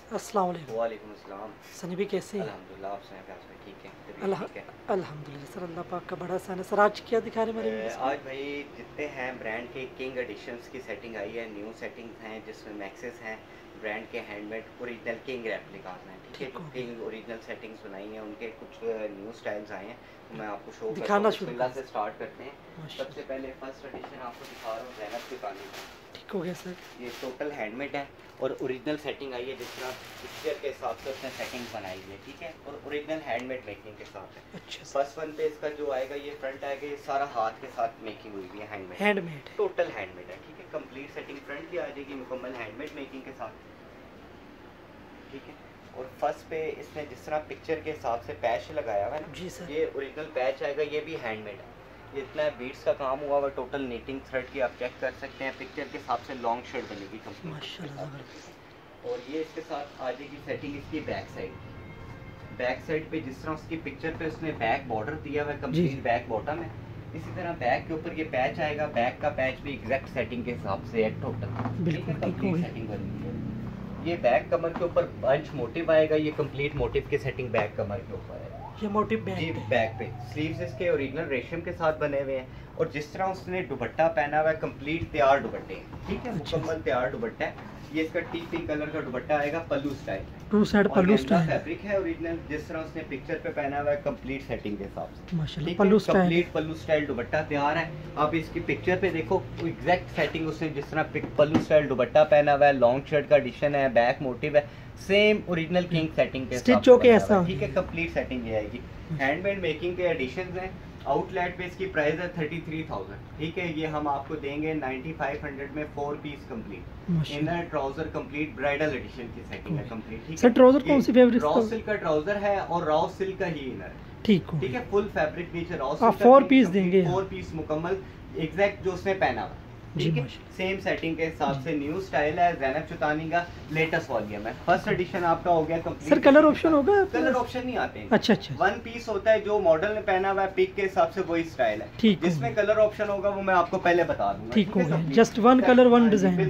अस्सलाम वालेकुम। वालेकुम अस्सलाम। सनी भी कैसे हैं? अल्हम्दुलिल्लाह, आप सुनाएं, आप सब ठीक हैं? तबीयत अल्लाह ठीक है? अल्हम्दुलिल्लाह सर, अल्लाह पाक का बड़ा एहसान है। सर आज क्या दिखा रहे हैं हमारे व्यूअर्स को? आज भाई जितने हैं ब्रांड के किंग एडिशंस की सेटिंग आई है, न्यू सेटिंग्स हैं जिसमें मैक्सेस हैं, ब्रांड के हैंडमेड ओरिजिनल किंग रेप्लिकास हैं, ठीक है। जो किंग ओरिजिनल सेटिंग्स बनाई हैं उनके कुछ न्यू स्टाइल्स आए हैं, तो मैं आपको शो करता हूँ। बिस्मिल्लाह से स्टार्ट करते हैं। सबसे पहले फर्स्ट एडिशन आपको दिखा रहा हूँ ज़ैनब की पानी का। ठीक हो गया सर। ये टोटल हैंडमेड है और ओरिजिनल सेटिंग आई है, जिस तरह पिक्चर के हिसाब से उसने सेटिंग बनाई है, ठीक है। और ओरिजिनल हैंडमेड मेकिंग के साथ है। अच्छा। फर्स्ट वन पे इसका जो आएगा, ये फ्रंट आएगा, ये सारा हाथ के साथ मेकिंग हुई हुई है, हैंडमेड टोटल हैंडमेड है, ठीक है। कंप्लीट सेटिंग फ्रंट की आ जाएगी मुकम्मल हैंडमेड मेकिंग के साथ, ठीक है। और फर्स्ट पे इसने जिस तरह पिक्चर के हिसाब से पैच लगाया हुआ है ना जी सर, ये ओरिजिनल पैच आएगा, ये भी हैंडमेड है। ये इतना बीट्स का काम हुआ हुआ, टोटल नीटिंग थ्रेड की आप चेक कर सकते हैं। पिक्चर के हिसाब से लॉन्ग शर्ट बनेगी कंप्लीट माशाल्लाह। और ये इसके साथ आ जाएगी सेटिंग इसकी बैक साइड पे, जिस तरह उसकी पिक्चर पे उसने बैक बॉर्डर दिया हुआ है, कंप्लीट बैक बॉटम है, इसी तरह बैक के ऊपर ये पैच आएगा। बैक का पैच भी एग्जैक्ट सेटिंग के हिसाब से है टोटल, बिल्कुल कंप्लीट सेटिंग बनी है। ये बैक कमर के ऊपर बंच मोटिव आएगा, ये कंप्लीट मोटिव की सेटिंग बैक कमर के ऊपर है। ये मोटिव बैक पे स्लीव्स इसके ओरिजिनल रेशम के साथ बने हुए हैं। और जिस तरह उसने दुपट्टा पहना हुआ है, कंप्लीट तैयार दुपट्टे हैं, ठीक है। मुकम्मल तैयार दुपट्टा है। ये इसका टी कलर का दुपट्टा आएगा, pallu style, two side pallu style fabric है ओरिजिनल, जिस तरह उसने पिक्चर पे पहना हुआ है, कंप्लीट सेटिंग के हिसाब से माशाल्लाह। पल्लू स्टाइल, कंप्लीट पल्लू स्टाइल दुपट्टा तैयार है। आप इसकी पिक्चर पे देखो, एग्जैक्ट सेटिंग उसने जिस तरह पल्लू स्टाइल दुपट्टा पहना हुआ है, लॉन्ग शर्ट का एडिशन है, बैक मोटिव है, सेम ओरिजिनल किंग सेटिंग के स्टिच होके ऐसा, ठीक है। कंप्लीट सेटिंग ये आएगी। हैंडमेड मेकिंग के एडिशंस हैं। आउटलेट पे इसकी प्राइस है 33,000, ठीक है। ये हम आपको देंगे 9500 में 4 piece complete, inner trouser complete, bridal edition की सेटिंग है कंप्लीट, ठीक है। सर ट्राउजर कौन सी फेवरेट? रॉ सिल्क का ट्राउजर है और रॉ सिल्क का ही इनर है, ठीक है। फुल फैब्रिक नीचे रॉ सिल्क का 4 पीस देंगे, 4 पीस मुकम्मल एग्जैक्ट जो उसने पहना हुआ, ठीक है। सेम सेटिंग के हिसाब से न्यू स्टाइल है, ज़ैनब चुतानी का लेटेस्ट वॉल्यूम है। फर्स्ट एडिशन आपका हो गया कंप्लीट। सर कलर ऑप्शन होगा? कलर ऑप्शन नहीं आते हैं। अच्छा। वन पीस होता है, जो मॉडल ने पहना हुआ है पिक के हिसाब से वही स्टाइल है, ठीक। जिसमें कलर ऑप्शन होगा वो मैं आपको पहले बता दूंगा, ठीक है। Just one colour one design,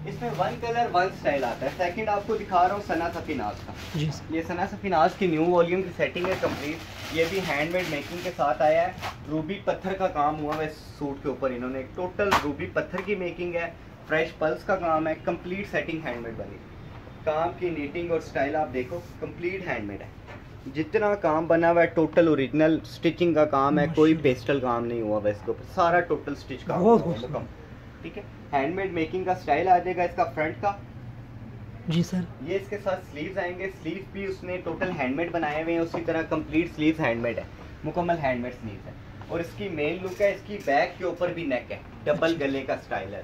इसमें वन कलर वन स्टाइल आता है। सेकंड आपको दिखा रहा हूँ सना सफीनाज का। ये सना सफीनाज की न्यू वॉल्यूम की सेटिंग है कंप्लीट। ये भी हैंडमेड मेकिंग के साथ आया है। रूबी पत्थर का काम हुआ है सूट के ऊपर, इन्होंने टोटल रूबी पत्थर की मेकिंग है, फ्रेश पल्स का काम है, कंप्लीट सेटिंग हैंडमेड बनी। काम की नीटिंग और स्टाइल आप देखो, कंप्लीट हैंडमेड है। जितना काम बना हुआ है टोटल ओरिजिनल स्टिचिंग का काम है, कोई पेस्टल काम नहीं हुआ है इसके ऊपर, सारा टोटल स्टिच काम है, ठीक है। हैंडमेड मेकिंग का स्टाइल आ जाएगा इसका फ्रंट का। जी सर। ये इसके साथ स्लीव्स आएंगे, स्लीव भी उसने टोटल हैंडमेड बनाए हुए हैं, उसी तरह कंप्लीट स्लीव्स हैंडमेड है, मुकम्मल हैंडमेड स्लीव्स है। और इसकी मेन लुक है, इसकी बैक के ऊपर भी नेक है, डबल गले का स्टाइल है।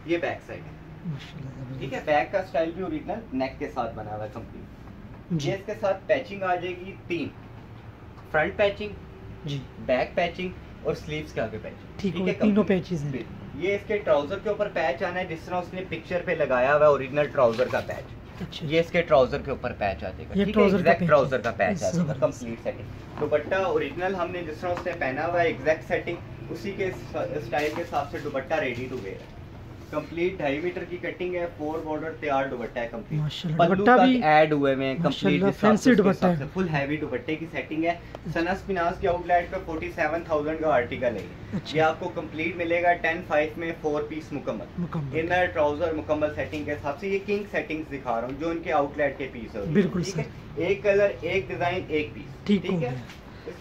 ये बैक साइड है, ठीक है। बैक का स्टाइल भी ओरिजिनल नेक के साथ बना हुआ है कंप्लीट। ये इसके साथ पैचिंग आ जाएगी 3, फ्रंट पैचिंग जी, बैक पैचिंग और स्लीव्स के आगे पैचिंग, ठीक है। तीनों पैचेस हैं। ये इसके ट्राउजर के ऊपर पैच आना है, जिस तरह उसने पिक्चर पे लगाया हुआ है ओरिजिनल ट्राउजर का पैच। अच्छा। ये इसके ट्राउजर के ऊपर पैच आ जाएगा, ठीक है। एग्जैक्ट ट्राउजर का पैच आ जाएगा, कंप्लीट सेटिंग। दुपट्टा ओरिजिनल हमने जिस तरह उसने पहना हुआ है, एग्जैक्ट सेटिंग उसी के स्टाइल के हिसाब से दुपट्टा रेडी टू वेयर है। कंप्लीट 2.5 मीटर की कटिंग है, 4 बॉर्डर तैयार दुपट्टा है कंप्लीट, पल्लू तक ऐड हुए हुए हैं, कंप्लीट फैंसी दुपट्टा है, फुल हैवी दुपट्टे की सेटिंग है। सना सफीनाज के आउटलेट पे 47,000 का आर्टिकल है। अच्छा। ये आपको कंप्लीट मिलेगा 10.5 में 4 पीस मुकम्मल, इनर ट्राउजर मुकम्मल सेटिंग के हिसाब से। ये किंग सेटिंग्स दिखा रहा हूँ जो इनके आउटलेट के पीस है, बिल्कुल ठीक है। एक कलर, एक डिजाइन, एक पीस, ठीक है।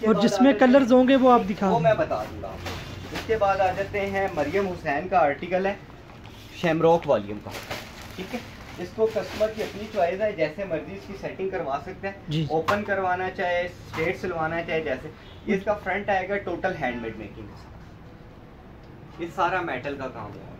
और जिसमें कलर्स होंगे वो आप दिखा, वो मैं बता दूंगा आपको। इसके बाद आ जाते हैं मरियम हुसैन का आर्टिकल है, शैमरॉक वॉल्यूम का, ठीक है। इसको कस्टमर की अपनी चॉइस है, जैसे मर्जी इसकी सेटिंग करवा सकते हैं, ओपन करवाना चाहे, स्ट्रेट सिलवाना चाहे, जैसे। ये इसका फ्रंट आएगा टोटल हैंडमेड मेकिंग, ये सारा मेटल का काम है,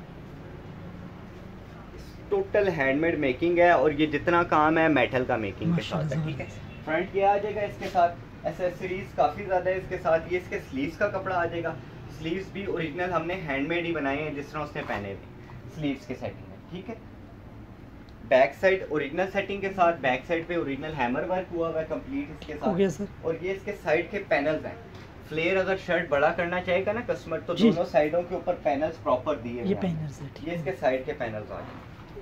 टोटल हैंडमेड मेकिंग है। और ये जितना काम है मेटल का मेकिंग के साथ है, ठीक है। फ्रंट ये आ जाएगा, इसके साथ एसेसरीज काफ़ी ज़्यादा है इसके साथ। ये इसके स्लीव्स का कपड़ा आ जाएगा, स्लीव्स भी ओरिजिनल हमने हैंडमेड ही बनाए हैं, जिस तरह उसने पहने हुए स्लीव्स के सेटिंग है, ठीक है। बैक साइड ओरिजिनल सेटिंग के साथ, बैक साइड पे ओरिजिनल हैमर वर्क हुआ हुआ है कंप्लीट इसके साथ। और ये इसके साइड के पैनल्स हैं, फ्लेयर अगर शर्ट बड़ा करना चाहेगा ना कस्टमर, तो दोनों साइडों के ऊपर पैनल्स प्रॉपर दिए हुए हैं। ये इसके साइड के पैनल्स आ गए,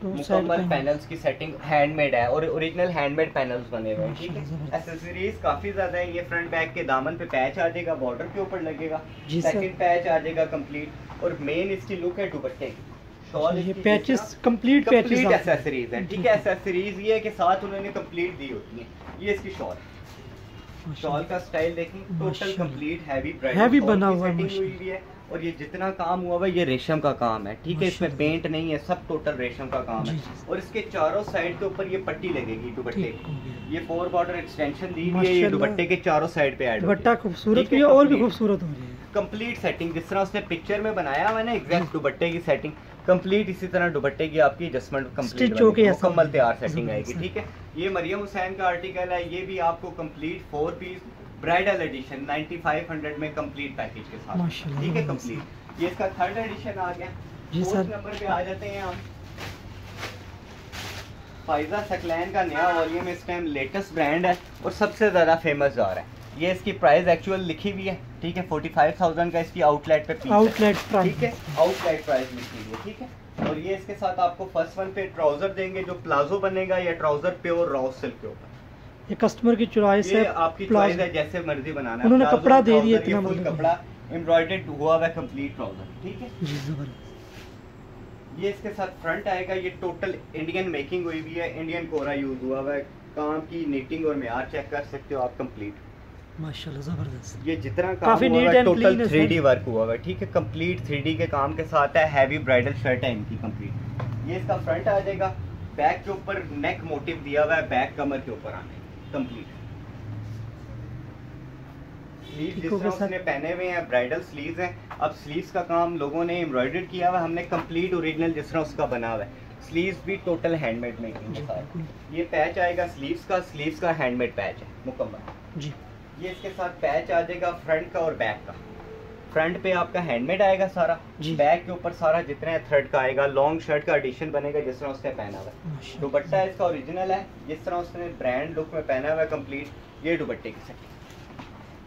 मुकम्मल पैनल्स की सेटिंग हैंडमेड है और ओरिजिनल हैंडमेड पैनल्स बने हुए हैं, ठीक है। एक्सेसरीज काफी ज्यादा है। ये फ्रंट बैक के दामन पे पैच आ जाएगा, बॉर्डर के ऊपर लगेगा, सेकंड पैच आ जाएगा कंप्लीट। और मेन इसकी लुक है दुपट्टे की। शॉल ये पैचेस कंप्लीट पैचेस एक्सेसरीज है, ठीक है। एक्सेसरीज ये है कि साथ उन्होंने कंप्लीट दी होती है। ये इसकी शॉल है, शॉल का स्टाइल देखें, टोटल कंप्लीट हैवी बना हुआ है। और ये जितना काम हुआ हुआ ये रेशम का काम है, ठीक है। इसमें पेंट नहीं है, सब टोटल रेशम का काम है। और इसके चारों साइड के ऊपर ये पट्टी लगेगी दुपट्टे की। ये 4 बॉर्डर एक्सटेंशन दी हुई है, ये दुपट्टे के चारों साइड पे ऐड दुपट्टा खूबसूरत भी है और भी खूबसूरत हो रही है। कंप्लीट सेटिंग जिस तरह उसने पिक्चर में बनाया हुआ है ना, एग्जैक्ट दुपट्टे की सेटिंग कंप्लीट इसी तरह दुपट्टे की आपकी एडजस्टमेंट कंप्लीट मुकम्मल तैयार सेटिंग आएगी, ठीक है। ये मरियम हुसैन का आर्टिकल है, ये भी आपको कंप्लीट 4 पीस ब्राइडल एडिशन 9500 में कंप्लीट पैकेज के साथ, ठीक है, कंप्लीट। ये इसका 3rd एडिशन आ गया। 4th नंबर पे आ जाते हैं हम। फाइजा सकलैन का नया वॉल्यूम इस टाइम लेटेस्ट ब्रांड है और सबसे ज़्यादा फेमस जा रहा है। ये इसकी प्राइस एक्चुअल लिखी हुई है, ठीक है। 45,000 का इसकी आउटलेट पे आउटलेट प्राइस, ठीक है, आउटलेट प्राइस लिखी हुई है, ठीक है। और ये इसके साथ आपको फर्स्ट वन पे ट्राउजर देंगे जो प्लाजो बनेगा या ट्राउजर प्योर रॉ सिल्क के ऊपर। ये कस्टमर की चॉइस है, आपकी चॉइस है, जैसे मर्जी बनाना है। उन्होंने कपड़ा दे दिया इतना, मतलब कपड़ा एम्ब्रॉयडर्ड हुआ हुआ कंप्लीट ट्राउजर, ठीक है जी, जबरदस्त। ये इसके साथ फ्रंट आएगा, ये टोटल इंडियन मेकिंग हुई हुई है, इंडियन कोरा यूज हुआ हुआ है। काम की नीटिंग और मेयार चेक कर सकते हो आप कंप्लीट, माशाल्लाह जबरदस्त। ये जितना काम हुआ है टोटल 3D वर्क हुआ हुआ है, ठीक है। कंप्लीट 3D के काम के साथ है। हैवी ब्राइडल शर्ट है इनकी कंप्लीट। ये इसका फ्रंट आ जाएगा, बैक के ऊपर नेक मोटिव दिया हुआ है, बैक कमर के ऊपर आने कंप्लीट। स्लीव जिस तरह उसने पहने हुए हैं ब्राइडल स्लीव्स हैं। अब स्लीव्स का काम लोगों ने एम्ब्रॉयडर्ड किया हुआ है, हमने कंप्लीट ओरिजिनल जिस तरह उसका बना हुआ है। स्लीव्स भी टोटल हैंडमेड मेकिंग के साथ। ये पैच आएगा स्लीव्स का हैंडमेड पैच है मुकम्मल जी। ये इसके साथ पैच आ जाएगा फ्रंट का और बैक का। फ्रंट पे आपका हैंडमेड आएगा सारा, बैक के ऊपर सारा जितना थ्रेड का आएगा। लॉन्ग शर्ट का एडिशन बनेगा जिस तरह उसने पहना हुआ है। दुपट्टा इसका ओरिजिनल है, जिस तरह उसने ब्रांड लुक में पहना हुआ है कंप्लीट। ये दुपट्टे की सेटिंग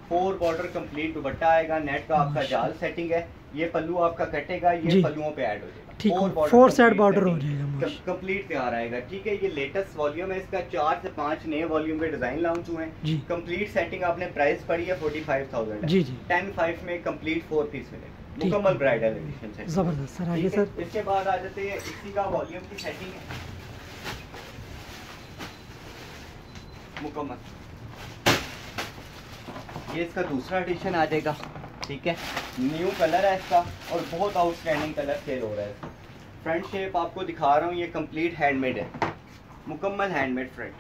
4 बॉर्डर कंप्लीट दुपट्टा आएगा, नेट का आपका जाल सेटिंग है। ये पल्लू आपका कटेगा, ये पल्लुओं पे ऐड हो जाएगा, 4 साइड बॉर्डर हो जाएगा, कंप्लीट तैयार आएगा, ठीक है। ये लेटेस्ट वॉल्यूम है, इसका 4 से 5 नए वॉल्यूम के डिजाइन लॉन्च हुए हैं। कंप्लीट सेटिंग आपने प्राइस पड़ी है 45,000 जी जी। 10,500 में कंप्लीट 4 पीस मिलेगा, मुकम्मल ब्राइडल एडिशन है, जबरदस्त सर। आगे सर, इसके बाद आ जाते हैं इसी का वॉल्यूम की सेटिंग है मुकम्मल। ये इसका दूसरा एडिशन आ जाएगा, ठीक है। न्यू कलर है इसका और बहुत आउटस्टैंडिंग कलर सेल हो रहा है। फ्रंट शेप आपको दिखा रहा हूँ, ये कंप्लीट हैंडमेड है, मुकम्मल हैंडमेड फ्रंट।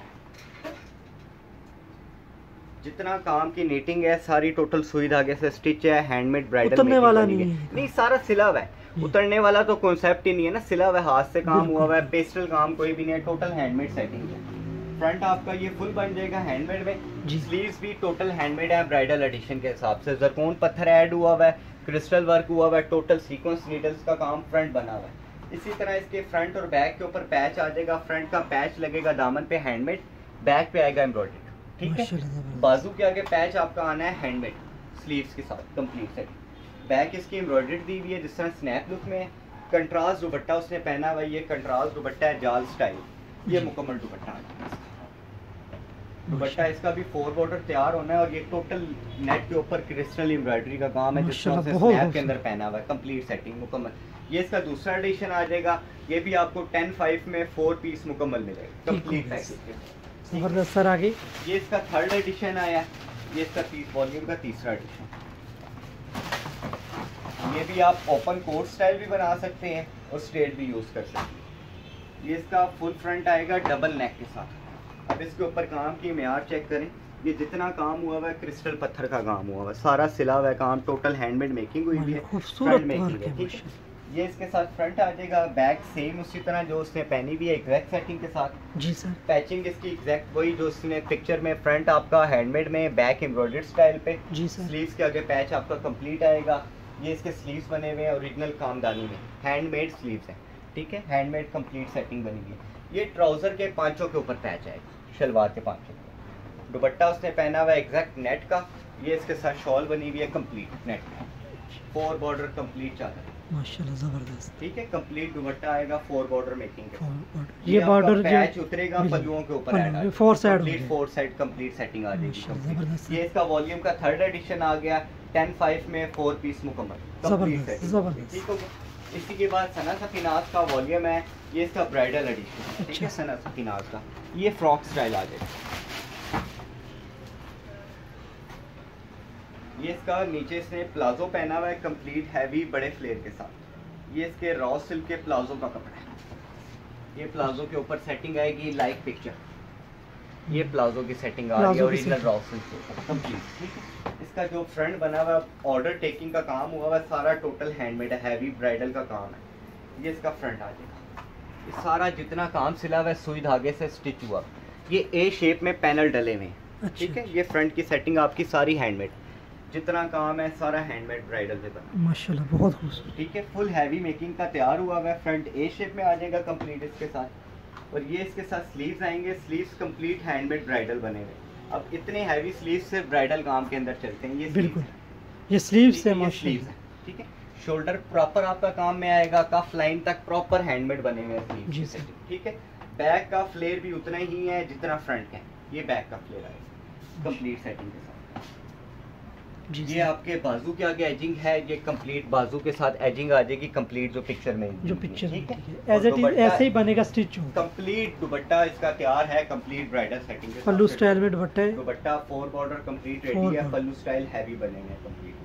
जितना काम की नीटिंग है सारी टोटल सुई धागे से स्टिच है, हैंडमेड ब्राइडल उतरने वाला नहीं सारा सिला हुआ है। उतरने वाला तो कॉन्सेप्ट ही नहीं है ना, सिला हुआ है, हाथ से काम हुआ हुआ है, पेस्टल काम कोई भी नहीं है, टोटल हैंडमेड सेटिंग है। फ्रंट आपका ये फुल बन जाएगा हैंडमेड में। स्लीव्स भी टोटल हैंडमेड है ब्राइडल एडिशन के हिसाब से। जरकोन पत्थर ऐड हुआ हुआ है, क्रिस्टल वर्क हुआ हुआ है, टोटल सीक्वेंस नीडल्स का काम फ्रंट बना हुआ है। इसी तरह इसके फ्रंट और बैक के ऊपर पैच आ जाएगा। फ्रंट का पैच लगेगा दामन पे हैंडमेड, बैक पे आएगा एम्ब्रॉयडर्ड, ठीक है। बाजू के आगे पैच आपका आना है हैंडमेड स्लीव्स के साथ कंप्लीट सेट। बैक इसकी एम्ब्रॉयडर्ड दी हुई है जिस तरह स्नैप लुक में। कंट्रास्ट दुपट्टा उसने पहना हुआ है, ये कंट्रास्ट दुपट्टा है जाल स्टाइल। ये मुकम्मल दुपट्टा है। दुपट्टा इसका भी 4 बॉर्डर तैयार होना है और ये टोटल नेट के ऊपर क्रिस्टल एम्ब्रॉयडरी का काम है जिस तरह से स्नैप के अंदर पहना हुआ है, कंप्लीट सेटिंग मुकम्मल। ये इसका दूसरा एडिशन आ जाएगा, ये भी आपको 10,500 में 4 पीस मुकम्मल मिलेगा कंप्लीट पैकेज। जबरदस्त सर। आगे ये इसका 3rd एडिशन आया है, ये इसका 30 वॉल्यूम का तीसरा एडिशन। ये भी आप ओपन कोट स्टाइल भी बना सकते हैं और स्ट्रेट भी यूज कर सकते हैं। ये इसका फुल फ्रंट आएगा डबल नेक के साथ। अब इसके ऊपर काम की मेयार चेक करें, ये जितना काम हुआ हुआ है क्रिस्टल पत्थर का काम हुआ हुआ है, सारा सिला हुआ है काम, टोटल हैंडमेड मेकिंग हुई है, खूबसूरत मेकिंग है, ठीक है। ये इसके साथ फ्रंट आ जाएगा, बैक सेम उसी तरह जो उसने पहनी हुई है एग्जैक्ट सेटिंग के साथ जी सर। पैचिंग इसकी एग्जैक्ट वही जो उसने पिक्चर में। फ्रंट आपका हैंडमेड में, बैक एम्ब्रॉयडर्ड स्टाइल पे जी सर। स्लीव्स के आगे पैच आपका कंप्लीट आएगा। ये इसके स्लीव्स बने हुए हैं ओरिजिनल कामदानी में, हैंडमेड स्लीव्स हैं, ठीक है, हैंडमेड कंप्लीट सेटिंग बनी हुई है। ये ट्राउजर के पांचों के ऊपर पैच आएगा, शलवार के पांचों। दुपट्टा उसने पहना हुआ है एग्जैक्ट नेट का। ये इसके साथ शॉल बनी हुई है कंप्लीट नेट, 4 बॉर्डर कंप्लीट चादर। माशाल्लाह ज़बरदस्त। ठीक है, कंप्लीट दुपट्टा आएगा 4 बॉर्डर मेकिंग के साथ। ये बॉर्डर जो पैच उतरेगा पल्लुओं के ऊपर आएगा, 4 side complete 4 side complete setting आ जाएगी माशाल्लाह, complete। ज़बरदस्त। ये इसका वॉल्यूम का 3rd एडिशन आ गया 10/5 में 4 पीस मुकम्मल कंप्लीट ज़बरदस्त, सेटिंग। ज़बरदस्त। ठीक हो गया। इसी के बाद सना सफीनाज का वॉल्यूम है, ये इसका ब्राइडल एडिशन है। ठीक है, अच्छा। सना सफीनाज का ये फ्रॉक स्टाइल आ जाएगा। ये इसका नीचे इसने प्लाजो पहना हुआ है कंप्लीट हैवी बड़े फ्लेयर के साथ। ये इसके रॉ सिल्क के प्लाजो का कपड़ा है। ये प्लाजो के ऊपर सेटिंग आएगी लाइक पिक्चर। ये प्लाजो की सेटिंग आ रही है प्लाजो की ओरिजिनल setting। रॉ सिल्क के ऊपर कंप्लीट। ठीक है, इसका जो फ्रंट बना हुआ है ऑर्डर टेकिंग का काम हुआ हुआ है, सारा टोटल हैंडमेड है, हैवी ब्राइडल का काम है। ये इसका फ्रंट आ जाएगा। ये सारा जितना काम सिला हुआ है सुई धागे से स्टिच हुआ। ये ए शेप में पैनल डले हुए हैं। अच्छा। ठीक है, ये फ्रंट की सेटिंग आपकी सारी हैंडमेड, जितना काम है सारा हैंडमेड ब्राइडल पे बना। माशाल्लाह बहुत खूबसूरत। ठीक है, फुल हैवी मेकिंग का तैयार हुआ हुआ है। फ्रंट ए शेप में आ जाएगा कंप्लीट इसके साथ, और ये इसके साथ स्लीव्स आएंगे। स्लीव्स कंप्लीट हैंडमेड ब्राइडल बने हुए। अब इतने हैवी स्लीव्स से ब्राइडल काम के अंदर चलते हैं। ये बिल्कुल, sleeves ये स्लीव ठीक से है, ये sleeves माशाल्लाह। है। ठीक है, शोल्डर प्रॉपर आपका काम में आएगा, कफ लाइन तक प्रॉपर हैंडमेड बने हुए हैं जी sleeves सर। से। ठीक है, बैक का फ्लेयर भी उतना ही है जितना फ्रंट है। ये बैक का फ्लेयर आएगा कंप्लीट सेटिंग के साथ। जी ये सर। आपके बाजू के आगे एजिंग है, ये कंप्लीट बाजू के साथ एजिंग आ जाएगी कंप्लीट जो पिक्चर में जो पिक्चर ठीक है। एज इट इज ऐसे ही बनेगा स्टिच हो। कंप्लीट दुपट्टा इसका तैयार है कंप्लीट ब्राइडल सेटिंग के साथ। पल्लू स्टाइल में दुपट्टा है। दुपट्टा 4 बॉर्डर कंप्लीट 4 रेडी है, border। पल्लू स्टाइल हैवी बनेंगे कंप्लीट।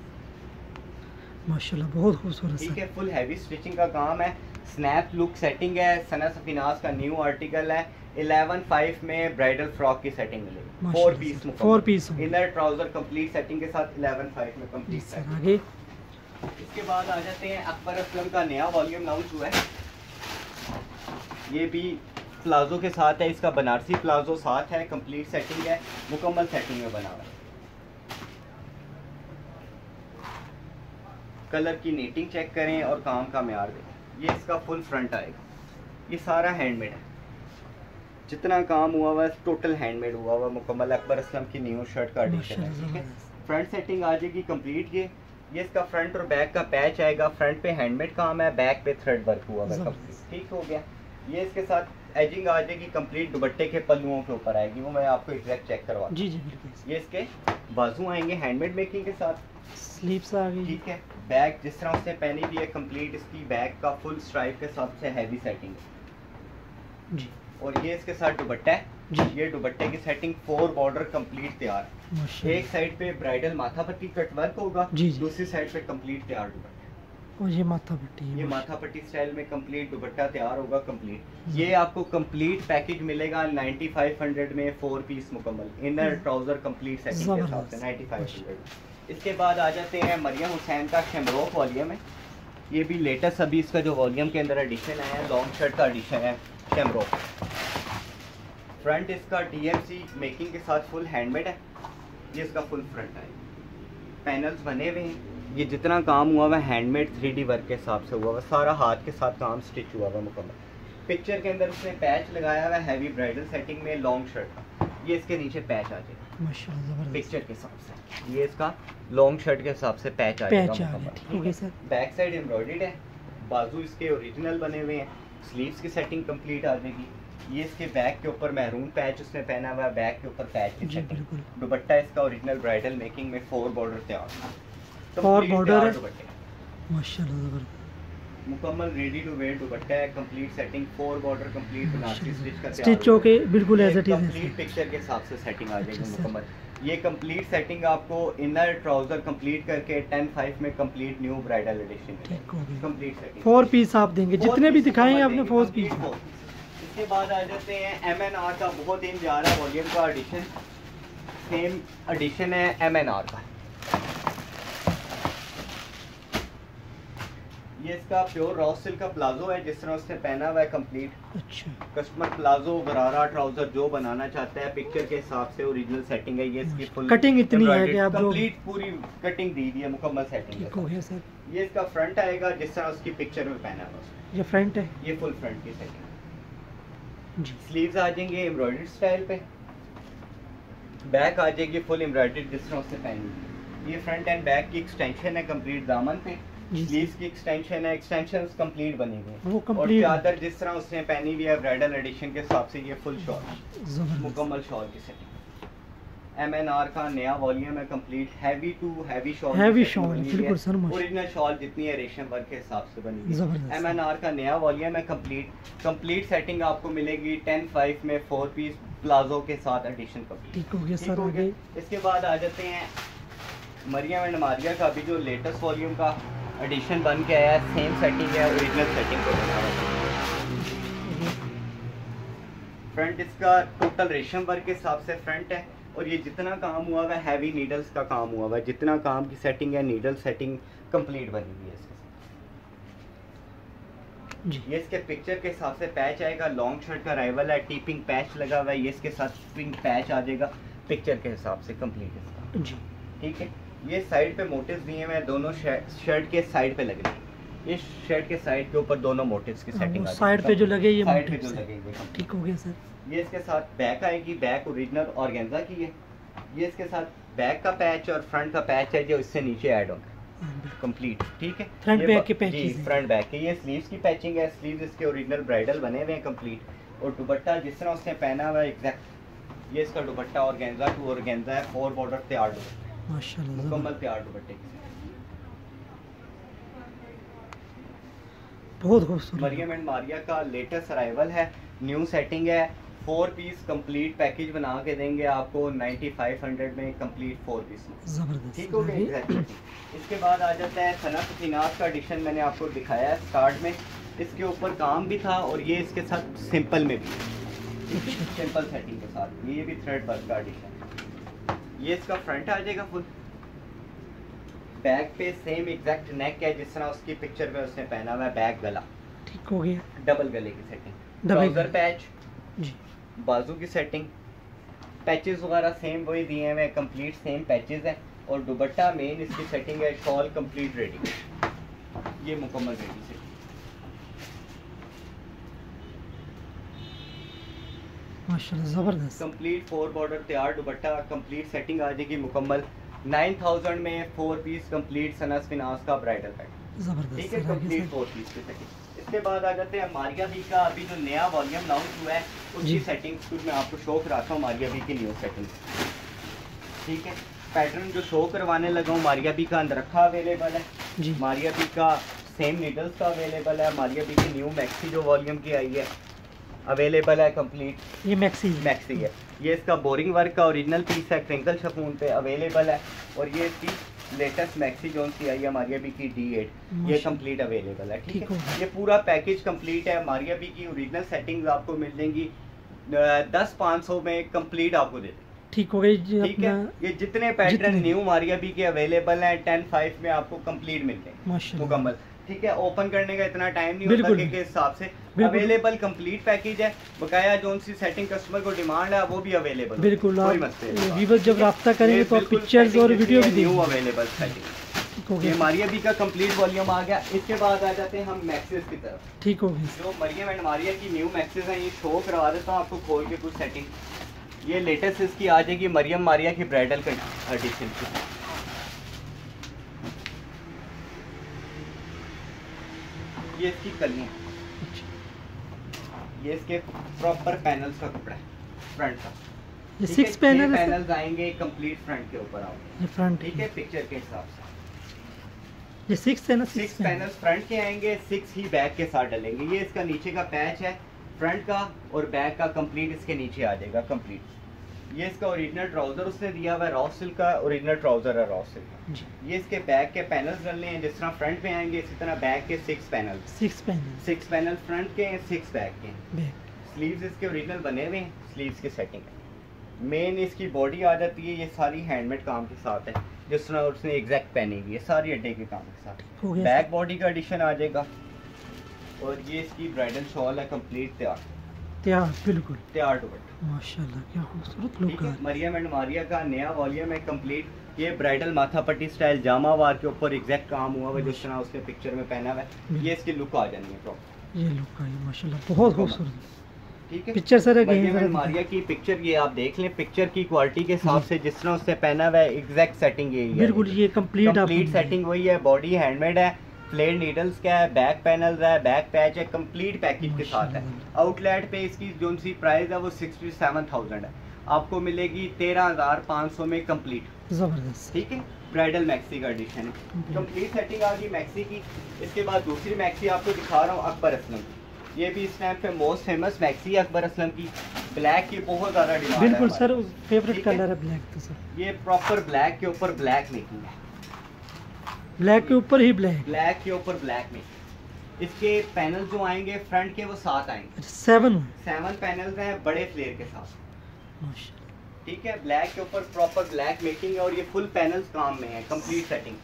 माशाल्लाह बहुत खूबसूरत ठीक सर। है, फुल हैवी स्टिचिंग का काम है, स्नैप लुक सेटिंग है। सना सफीनाज का न्यू आर्टिकल है। 11/5 में ब्राइडल फ्रॉक की सेटिंग मिलेगी। 4 माशाल्लाह पीस सर, 4 पीस होंगे। इनर ट्राउजर कंप्लीट सेटिंग के साथ 11/5 में जी कंप्लीट सर। सेटिंग। आगे इसके बाद आ जाते हैं अकबर असलम का नया वॉल्यूम लॉन्च हुआ है। ये भी प्लाजो के साथ है, इसका बनारसी प्लाजो साथ है, कंप्लीट सेटिंग है, मुकम्मल सेटिंग में बना हुआ है। कलर की नीटिंग चेक करें और काम का म्यार देखें। ये इसका फुल फ्रंट आएगा। ये सारा हैंडमेड है, जितना काम हुआ हुआ है टोटल हैंडमेड हुआ हुआ मुकम्मल। अकबर असलम की न्यू शर्ट का एडिशन है। माशाल्लाह ठीक है, ज़बरदस्त। फ्रंट सेटिंग आ जाएगी कंप्लीट। ये इसका फ्रंट और बैक का पैच आएगा। फ्रंट पे हैंडमेड काम है, बैक पे थ्रेड वर्क हुआ है कंप्लीट। ठीक हो गया। ये इसके साथ एजिंग आ जाएगी कंप्लीट दुपट्टे के पल्लुओं के ऊपर आएगी, वो मैं आपको एग्जैक्ट चेक करवा। जी जी बिल्कुल। ये इसके बाजू आएंगे हैंडमेड मेकिंग के साथ। स्लीव्स आ गई। ठीक है, बैक जिस तरह उसने पहनी हुई है कंप्लीट इसकी बैक का फुल स्ट्राइप के साथ से हैवी सेटिंग है। जी और ये इसके साथ दुपट्टा है। जी। ये दुपट्टे की सेटिंग 4 बॉर्डर कंप्लीट तैयार है। माशाल्लाह। एक साइड पे ब्राइडल माथा पट्टी कट वर्क होगा, जी, जी। दूसरी साइड पे कंप्लीट तैयार दुपट्टा। और ये माथा पट्टी है। ये माथा पट्टी स्टाइल में कंप्लीट दुपट्टा तैयार होगा कंप्लीट। ये आपको कंप्लीट पैकेज मिलेगा 9500 में 4 पीस मुकम्मल इनर ट्राउजर कंप्लीट सेटिंग के साथ जबरदस्त। 9500। इसके बाद आ जाते हैं मरियम हुसैन का शेमरोक वॉल्यूम है। ये भी लेटेस्ट अभी इसका जो वॉल्यूम के अंदर एडिशन आया है, लॉन्ग शर्ट का एडिशन है शेमरोक। फ्रंट इसका डीएमसी मेकिंग के साथ फुल हैंडमेड है। ये इसका फुल फ्रंट है, पैनल्स बने हुए हैं। ये जितना काम हुआ हुआ हैंडमेड 3D वर्क के हिसाब से हुआ हुआ, सारा हाथ के साथ काम स्टिच हुआ हुआ मुकम्मल। पिक्चर के अंदर उसने पैच लगाया हुआ है हैवी ब्राइडल सेटिंग में लॉन्ग शर्ट का। ये इसके नीचे पैच आ जाएगा माशाल्लाह ज़बरदस्त। पिक्चर के हिसाब से। ये इसका लॉन्ग शर्ट के हिसाब से पैच आ जाएगा पैच आ गया। मुकम्मल। ठीक हो गया सर। बैक साइड एम्ब्रॉयडर्ड है, बाजू इसके ओरिजिनल बने हुए हैं, स्लीव्स की सेटिंग कंप्लीट आ जाएगी। ये इसके बैक के ऊपर मैरून पैच उसने पहना हुआ है, बैक के ऊपर पैच की जी सेटिंग। बिल्कुल। दुपट्टा इसका ओरिजिनल ब्राइडल मेकिंग में 4 बॉर्डर तैयार। 4 Complete border तैयार है। दुपट्टे। माशाल्लाह ज़बरदस्त। मुकम्मल रेडी टू वेयर दुपट्टा है, complete setting 4 border complete Banarasi stitch का स्टिच होके बिल्कुल as it is complete picture के हिसाब से सेटिंग आ जाएगी अच्छा, सर। मुकम्मल। ये कंप्लीट सेटिंग आपको इनर ट्राउजर कंप्लीट करके 10/5 में कंप्लीट न्यू ब्राइडल एडिशन ठीक हो गया। कंप्लीट सेटिंग 4 पीस आप देंगे, जितने भी दिखाए हैं आपने 4 पीस। इसके बाद आ जाते हैं MNR का बहुत दिन जा रहा है वॉल्यूम का एडिशन। सेम एडिशन है MNR का। ये इसका प्योर रॉ सिल्क का प्लाजो है, जिस तरह उसने पहना हुआ है कंप्लीट। अच्छा कस्टमर प्लाजो गरारा ट्राउजर जो बनाना चाहता है पिक्चर के हिसाब से ओरिजिनल सेटिंग है। ये इसकी फुल कटिंग इतनी है कि आप जो कंप्लीट पूरी कटिंग दी हुई है मुकम्मल सेटिंग ठीक हो है। गया सर। ये इसका फ्रंट आएगा जिस तरह उसकी पिक्चर में पहना हुआ है। ये फ्रंट है। ये फुल फ्रंट की सेटिंग। जी स्लीव्स आ जाएंगे एम्ब्रॉयडर्ड स्टाइल पे, बैक आ जाएगी फुल एम्ब्रॉयडर्ड जिस तरह उसने पहनी है। ये फ्रंट एंड बैक की एक्सटेंशन है कंप्लीट दामन पे। जी स्लीव्स की एक्सटेंशन है, एक्सटेंशन कंप्लीट बनी हुई है। वो और कंप्लीट चादर जिस तरह उसने पहनी हुई है ब्राइडल एडिशन के हिसाब से, ये फुल शॉल, जबरदस्त। मुकम्मल शॉल की सेटिंग। MNR का नया वॉल्यूम है complete, heavy to heavy shawl, heavy shawl बिल्कुल सर, ओरिजिनल शॉल जितनी है रेशम वर्क के हिसाब से बनी हुई है। जबरदस्त। MNR का नया वॉल्यूम है कंप्लीट सेटिंग आपको मिलेगी 10-5 में 4 पीस प्लाजो के साथ एडिशन कंप्लीट। ठीक हो गया ठीक सर। हो आगे गया। इसके बाद आ जाते हैं मरियम एंड मारिया का अभी जो लेटेस्ट वॉल्यूम का एडिशन बन के आया है, सेम सेटिंग है, ओरिजिनल सेटिंग को बना हुआ है। फ्रंट इसका टोटल रेशम वर्क के हिसाब से फ्रंट है, और ये जितना काम हुआ हुआ है हैवी नीडल्स का काम हुआ हुआ है, जितना काम की सेटिंग है नीडल सेटिंग कंप्लीट बनी हुई है इसके साथ। जी ये इसके पिक्चर के हिसाब से पैच आएगा, लॉन्ग शर्ट का राइवल है, टीपिंग पैच लगा हुआ है, ये इसके साथ टीपिंग पैच आ जाएगा पिक्चर के हिसाब से कंप्लीट इसका। जी ठीक है, ये साइड पे मोटिव्स दिए हुए हैं, दोनों शर्ट के साइड पे लगे हैं। ये शर्ट के साइड के ऊपर दोनों मोटिव्स की सेटिंग आ साइड पे जो लगे ये साइड पे मोटिव्स जो हैं। लगेंगे। ठीक हो गया सर। ये इसके साथ बैक आएगी, बैक ओरिजिनल ऑर्गेन्जा की है। ये इसके साथ बैक का पैच और फ्रंट का पैच है जो इससे नीचे ऐड होगा हाँ, बिल्कुल। कंप्लीट। ठीक है, फ्रंट ये बैक के जी पैचेस हैं। फ्रंट बैक के। ये स्लीव्स की पैचिंग है, स्लीव्स इसके ओरिजिनल ब्राइडल बने हुए हैं कंप्लीट। और दुपट्टा जिस तरह उसने पहना हुआ है एग्जैक्ट, ये इसका दुपट्टा ऑर्गेन्जा टू ऑर्गेन्जा है, 4 बॉर्डर तैयार दुपट्टा, माशाल्लाह मुकम्मल तैयार दुपट्टे के साथ। बहुत खूबसूरत। मरियम एंड मारिया का लेटेस्ट अराइवल है, न्यू सेटिंग है, 4 पीस कंप्लीट पैकेज बना के देंगे आपको 9500 में कंप्लीट 4 पीस। जबरदस्त। ठीक हो गया आगे एग्जैक्टली। इसके बाद आ जाता है सनत फिनास का एडिशन, मैंने आपको दिखाया है स्टार्ट में, इसके ऊपर काम भी था और ये इसके साथ सिंपल में भी, सिंपल सेटिंग के साथ, ये भी थ्रेड वर्क का एडिशन। ये इसका फ्रंट आ जाएगा फुल, बैक पे सेम एग्जैक्ट नेक है जिस तरह उसकी पिक्चर में उसने पहना हुआ है, बैक गला ठीक हो गया। डबल गले की सेटिंग, डबल ट्राउजर पैच, जी बाजू की सेटिंग, पैचेस वगैरह सेम वही दिए हुए हैं, कंप्लीट सेम पैचेस हैं। और दुपट्टा मेन इसकी सेटिंग है, शॉल कंप्लीट रेडी, ये मुकम्मल रेडी सेटिंग। माशाल्लाह जबरदस्त। कंप्लीट 4 बॉर्डर तैयार दुपट्टा, कंप्लीट सेटिंग आ जाएगी मुकम्मल 9000 में 4 पीस कंप्लीट सनस फिनास का ब्राइडल पैक। जबरदस्त। ठीक है, सर, आगे कंप्लीट सर। 4 पीस की सेटिंग। इसके बाद आ जाते हैं मारिया बी का अभी जो नया वॉल्यूम लॉन्च हुआ है उसकी जी। सेटिंग्स कुछ मैं आपको शो कराता हूँ, मारिया बी की न्यू सेटिंग। ठीक है, पैटर्न जो शो करवाने लगा हूँ, मारिया बी का अंदर रखा अवेलेबल है, जी मारिया बी का सेम नीडल्स का अवेलेबल है, मारिया बी की न्यू मैक्सी जो वॉल्यूम की आई है अवेलेबल है कंप्लीट। ये मैक्सी मैक्सी है, ये इसका बोरिंग वर्क का ओरिजिनल पीस है, क्रिंकल शफून पे अवेलेबल है। और ये इसकी लेटेस्ट मैक्सी जोन की आई है मारिया बी की D8, ये माशाल्लाह। कंप्लीट अवेलेबल है। ठीक ठीक हो है, गया। ये पूरा पैकेज कंप्लीट है। मारिया बी की ओरिजिनल सेटिंग्स आपको मिल जाएंगी 10-500 में कंप्लीट आपको दे देंगे। ठीक हो गई जी। ठीक है, अपना ये जितने पैटर्न जितने- न्यू मारिया बी के अवेलेबल हैं 10-5 में आपको कंप्लीट मिल जाएंगे माशाल्लाह मुकम्मल। ठीक है, ओपन करने का इतना टाइम नहीं होता बिल्कुल के नहीं। हिसाब से बिल्कुल। अवेलेबल कंप्लीट पैकेज है, बकाया जो सी सेटिंग कस्टमर को डिमांड है वो भी अवेलेबल। बिल्कुल। कोई आप मसले नहीं। व्यूअर्स जब रब्ता करेंगे तो आप पिक्चर्स और वीडियो भी न्यू देंगे। Available setting. ठीक हो ये गया। मारिया बी का कंप्लीट वॉल्यूम आ गया। इसके बाद आ जाते हैं हम मैक्सिस की तरफ। ठीक हो गया। जो मरियम एंड मारिया की न्यू मैक्सिस हैं ये शो करवा देता हूँ आपको खोल के कुछ सेटिंग। ये लेटेस्ट इसकी आ जाएगी मरियम मारिया की ब्राइडल का एडिशन की। ये इसकी कलियां, ये इसके प्रॉपर पैनल्स का कपड़ा है फ्रंट का। ये ठीक 6 है, पैनल है सर? पैनल्स आएंगे कंप्लीट फ्रंट के ऊपर आओगे। ये फ्रंट ठीक है, पिक्चर के हिसाब से ये 6 है ना? 6 पैनल्स फ्रंट के आएंगे, 6 ही बैक के साथ डलेंगे। ये इसका नीचे का पैच है फ्रंट का और बैक का कंप्लीट इसके नीचे आ जाएगा कंप्लीट। ये इसका ओरिजिनल ट्राउजर उसने दिया हुआ है, रॉ सिल्क का ओरिजिनल ट्राउजर है रॉ सिल्क। जी ये इसके बैक के पैनल्स डलने हैं, जिस तरह फ्रंट पे आएंगे इसी तरह बैक के 6 पैनल 6 पैनल 6 पैनल फ्रंट के हैं, 6 बैक के हैं। बैक। स्लीव्स इसके ओरिजिनल बने हुए हैं, स्लीव्स की सेटिंग है। मेन इसकी बॉडी आ जाती है, ये सारी हैंडमेड काम के साथ है, जिस तरह उसने एग्जैक्ट पहनी हुई है सारी अड्डे के काम के साथ। हो गया। बैक बॉडी का एडिशन आ जाएगा। और ये इसकी ब्राइडल शॉल है कंप्लीट तैयार बिल्कुल तैयार दुपट्टा। माशाल्लाह क्या खूबसूरत ठीक लुक है, है। मरियम एंड मारिया का नया वॉल्यूम है कंप्लीट। ये ब्राइडल माथा पट्टी स्टाइल जामा वार के ऊपर एग्जैक्ट काम हुआ है जिस तरह उसने पिक्चर में पहना हुआ है। ये इसकी लुक आ जानी है प्रॉपर। ये लुक है माशाल्लाह बहुत खूबसूरत। ठीक है, picture sir Maryam and Maria की पिक्चर ये आप देख लें, पिक्चर की क्वालिटी के हिसाब से जिस तरह उसने पहना हुआ है एग्जैक्ट सेटिंग यही है। बिल्कुल ये कंप्लीट कंप्लीट सेटिंग वही है, बॉडी हैंडमेड है, फ्लेयर नीडल्स का है, बैक पैनल है, बैक पैच है, कंप्लीट पैकेज के साथ है। आउटलेट पे इसकी जो सी प्राइस है वो 67,000 है, आपको मिलेगी 13,500 में कंप्लीट। जबरदस्त। ठीक है, ब्राइडल मैक्सी का एडिशन है, कंप्लीट सेटिंग आ गई मैक्सी की। इसके बाद दूसरी मैक्सी आपको दिखा रहा हूँ अकबर असलम की। ये भी इस टाइम पे मोस्ट फेमस मैक्सी है अकबर असलम की। ब्लैक की बहुत ज़्यादा डिमांड है। बिल्कुल सर, फेवरेट कलर है ब्लैक। तो सर ये प्रॉपर ब्लैक के ऊपर ब्लैक मेकिंग है, ब्लैक के ऊपर ही ब्लैक, ब्लैक के ऊपर ब्लैक मेकिंग। इसके पैनल जो आएंगे फ्रंट के वो 7 आएंगे, 7 पैनल्स हैं बड़े फ्लेयर के साथ। माशाल्लाह। ठीक है, ब्लैक के ऊपर प्रॉपर ब्लैक मेकिंग है और ये फुल पैनल्स काम में है, complete setting.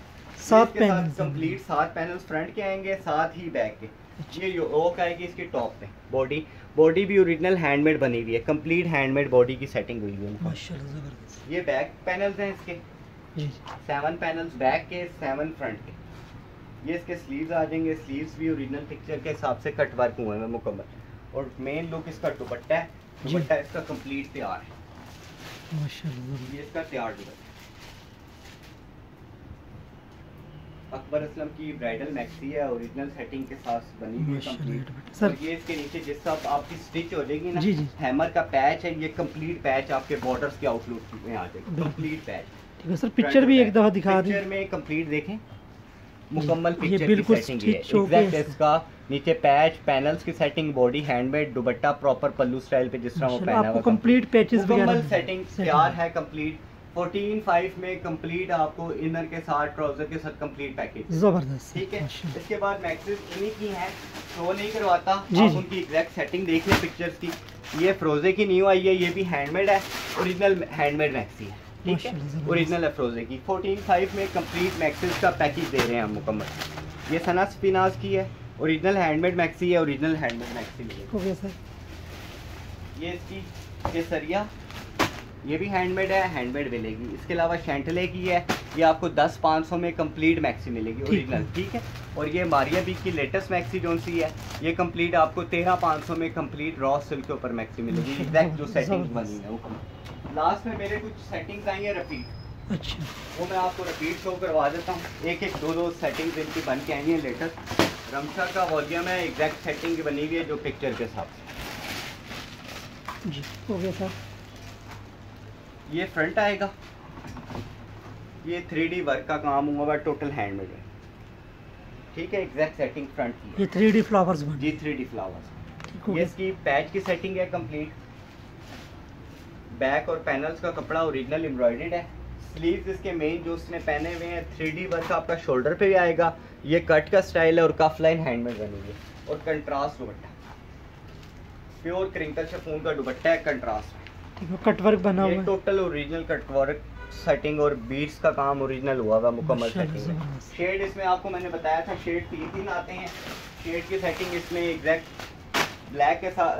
7 panel complete 7 panels front के आएंगे, साथ ही बैक के। ये योक आएगी इसकी टॉप पे। बॉडी भी ओरिजिनल हैंडमेड बनी हुई है, कंप्लीट हैंडमेड बॉडी की सेटिंग हुई है माशाल्लाह जबरदस्त। ये बैक पैनल्स हैं इसके, जी 7 पैनल्स बैक के, 7 फ्रंट के। ये इसके स्लीव्स आ जाएंगे, स्लीव्स भी ओरिजिनल पिक्चर के हिसाब से कट वर्क हुए हैं मुकम्मल। और मेन लुक इसका दुपट्टा है, दुपट्टा इसका कंप्लीट तैयार है माशाल्लाह। ये इसका तैयार दुपट्टा। अकबर असलम की ब्राइडल मैक्सी है, ओरिजिनल सेटिंग के साथ बनी हुई है कंप्लीट। सर और ये इसके नीचे जिस तरह आपकी स्टिच हो जाएगी ना, जी जी हैमर का पैच है, ये कंप्लीट पैच आपके बॉर्डर्स के आउटलुक में आ जाएगा, कंप्लीट पैच। ठीक है सर, पिक्चर भी एक दफ़ा दिखा दें। पिक्चर में कंप्लीट देखें, मुकम्मल ये पिक्चर बिल्कुल की सेटिंग है स्टिच हो एग्जैक्ट गया। इसका। नीचे पैच, पैनल्स की setting, body handmade, dupatta proper pallu style पे जिस तरह वो पहना आपको हुआ कंप्लीट पैचेस मुकम्मल वगैरह सेटिंग तैयार है कंप्लीट। 14,500 में कंप्लीट आपको इनर के साथ, ट्राउजर के साथ कंप्लीट पैकेज। जबरदस्त। ठीक है, माशाल्लाह। इसके बाद मैक्सिस इन्हीं की है, शो नहीं करवाता, जी, आप जी। उनकी एग्जैक्ट सेटिंग देख लें पिक्चर्स की। ये फ्रोजे की न्यू आई है, ये भी हैंडमेड है, ओरिजिनल हैंडमेड मैक्सी है। ठीक माशाल्लाह, है, जबरदस्त। ओरिजिनल है फ्रोजे की। 14,500 में कंप्लीट मैक्सिस का पैकेज दे रहे हैं हम मुकम्मल। ये सना स्पिनाज की है, ओरिजिनल हैंडमेड मैक्सी है, ओरिजिनल हैंडमेड मैक्सी मिलेगी। हो गया सर। ये इसकी केसरिया, ये भी हैंडमेड है, हैंडमेड मिलेगी। इसके अलावा शैंटले की है, ये आपको 10,500 में कंप्लीट मैक्सी मिलेगी ओरिजिनल। ठीक है, और ये मारिया बी की लेटेस्ट मैक्सी जोन सी है, ये कंप्लीट आपको 13,500 में कंप्लीट रॉ सिल्क के ऊपर मैक्सी मिलेगी, एग्जैक्ट जो सेटिंग बनी है वो। लास्ट में मेरे कुछ सेटिंग्स आई हैं रिपीट, अच्छा वो मैं आपको रिपीट शो करवा देता हूँ। एक 2 सेटिंग्स इनकी बन के आई हैं लेटेस्ट। रमशा का वॉल्यूम है, एग्जैक्ट सेटिंग बनी हुई है जो पिक्चर के हिसाब से। जी हो गया सर। ये फ्रंट आएगा, ये 3D वर्क का काम हुआ हुआ, टोटल हैंडमेड है। ठीक है, एग्जैक्ट सेटिंग फ्रंट की ये 3D फ्लावर्स बन जी, 3D फ्लावर्स। ठीक हो ये गया। इसकी पैच की सेटिंग है कंप्लीट। बैक और पैनल्स का कपड़ा ओरिजिनल एम्ब्रॉयडर्ड है। स्लीव्स इसके मेन जो उसने पहने हुए हैं, 3D वर्क आपका शोल्डर पे भी आएगा। ये कट का स्टाइल है और कफ लाइन हैंडमेड बनी हुई है। और कंट्रास्ट दुपट्टा, प्योर क्रिंकल शिफॉन का दुपट्टा है, कंट्रास्ट। ठीक है, कट वर्क बना हुआ ये है। Total original cut work setting और बीड्स का काम ओरिजिनल हुआ हुआ मुकम्मल माशाल्लाह, सेटिंग है। जबरदस्त। शेड इसमें आपको मैंने बताया था, शेड 3 आते हैं। शेड की सेटिंग इसमें एग्जैक्ट ब्लैक के साथ,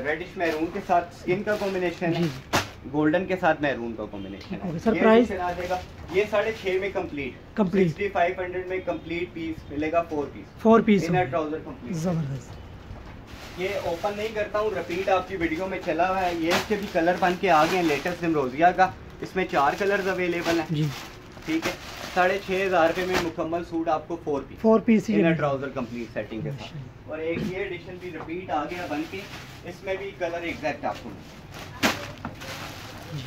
रेडिश मैरून के साथ स्किन का कॉम्बिनेशन है, जी गोल्डन के साथ मैरून का कॉम्बिनेशन ठीक हो है। गया। सर ये प्राइस? edition आ जाएगा, ये 6.5 में कंप्लीट। 6500 में कंप्लीट पीस मिलेगा, 4 piece 4 piece inner trouser complete. जबरदस्त। ये ओपन नहीं करता हूँ, रिपीट आपकी वीडियो में चला हुआ है। ये इसके भी कलर बन के आ गए हैं, लेटेस्ट निम्रोजिया का। इसमें 4 कलर्स अवेलेबल हैं। जी ठीक है, 6,500 रुपये में मुकम्मल सूट आपको 4 पीस ही इनर मिलेगा। ट्राउजर कंप्लीट सेटिंग के साथ। और एक ये एडिशन भी रिपीट आ गया बन के, इसमें भी कलर एग्जैक्ट आपको मिलेगा।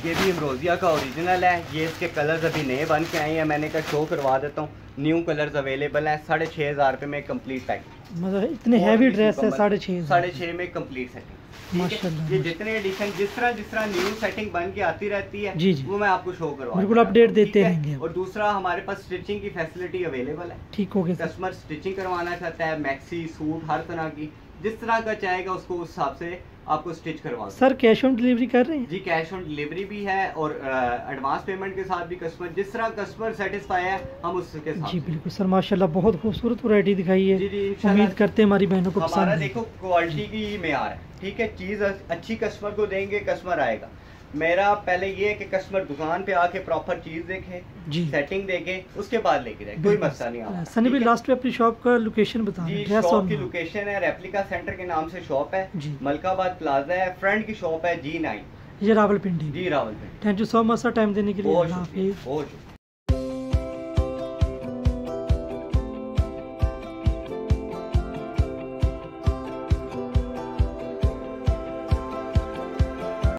ये भी एम्ब्रोजिया का ओरिजिनल है। ये इसके कलर्स अभी नए बन के आए हैं, मैंने कहा शो करवा देता हूँ। न्यू कलर्स अवेलेबल हैं, 6,500 रुपये में कंप्लीट पैकेज। मतलब इतने हैवी ड्रेस है, 6,500 6,500 में कंप्लीट सेटिंग। माशाल्लाह। ये जितने एडिशन जिस तरह न्यू सेटिंग बन के आती रहती है, जी, जी। वो मैं आपको शो करवा बिल्कुल देता हूँ, अपडेट ठीक देते है? रहेंगे। और दूसरा हमारे पास स्टिचिंग की फैसिलिटी अवेलेबल है। ठीक हो गया सर। कस्टमर स्टिचिंग करवाना चाहता है, मैक्सी सूट हर तरह की जिस तरह का चाहेगा उसको उस हिसाब से आपको स्टिच करवा दें। सर कैश ऑन डिलीवरी कर रहे हैं? जी, कैश ऑन डिलीवरी भी है और एडवांस पेमेंट के साथ भी। कस्टमर जिस तरह कस्टमर सेटिस्फाई है हम उसके साथ। जी बिल्कुल सर, माशाल्लाह बहुत खूबसूरत वैरायटी दिखाई है। जी, इंशाल्लाह। उम्मीद करते हैं हमारी बहनों को पसंद हमारा आए। देखो क्वालिटी की मेयार है, ठीक है। चीज़ अच्छी कस्टमर को देंगे, कस्टमर आएगा। मेरा पहले ये है कि कस्टमर दुकान पे आके प्रॉपर चीज़ देखे, जी सेटिंग देखे, उसके बाद लेके जाए, कोई मसला नहीं आता। सनी भाई ठीक है? लास्ट पे अपनी शॉप का लोकेशन बता जी, दें। एड्रेस और शॉप की नाम। लोकेशन है रेप्लिका सेंटर के नाम से शॉप है, जी। मलकाबाद प्लाजा है। फ्रंट की शॉप है G9, ये रावलपिंडी। जी Rawalpindi. Thank you so much sir time देने के लिए। बहुत अल्लाह शुक्रिया, हाफिज़। बहुत शुक्रिया।